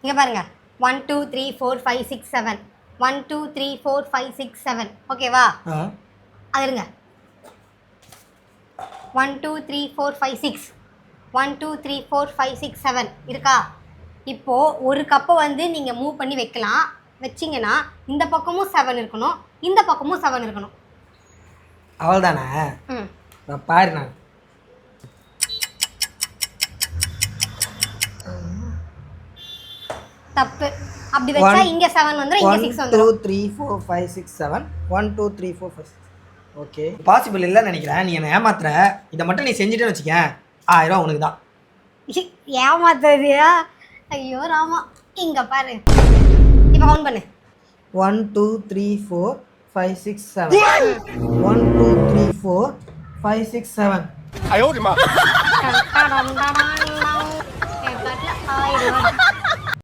இங்கே பாருங்க 1 2 3 4 5 6 7 1 2 3 4 5 6 7 ஓகேவா அது இருங்க 1 2 3 4 5 6 1 2 3 4 5 6 7 இருக்கா? இப்போது ஒரு கப்பை வந்து நீங்கள் மூவ் பண்ணி வைக்கலாம். வச்சிங்கன்னா இந்த பக்கமும் 7 இருக்கணும், இந்த பக்கமும் 7 இருக்கணும். அவள் தானே? நான் பாரு. நான் தப்பு. அப்படி வச்சா இங்க 7 வந்துரும், இங்க 6 வந்துரும். 1 2 3 4 5 6 7 1 2 3 4 5 6. ஓகே, பாசிபிள் இல்லைன்னு நினைக்கிறேன். நீ என்ன ஏமாத்துற. இதை மட்டும் நீ செஞ்சுட்டேன்னு வச்சுக்கேன், 1000 ரூபா உனக்கு தான். ஏமாத்துறியா? ஐயோ ராமா. இங்க பாரு, இப்போ கவுண்ட் பண்ணு. 1 2 3 4 5 6 7 1 2 3 4 5 6 7. ஐயோ மா. 1000 ரூபாய்.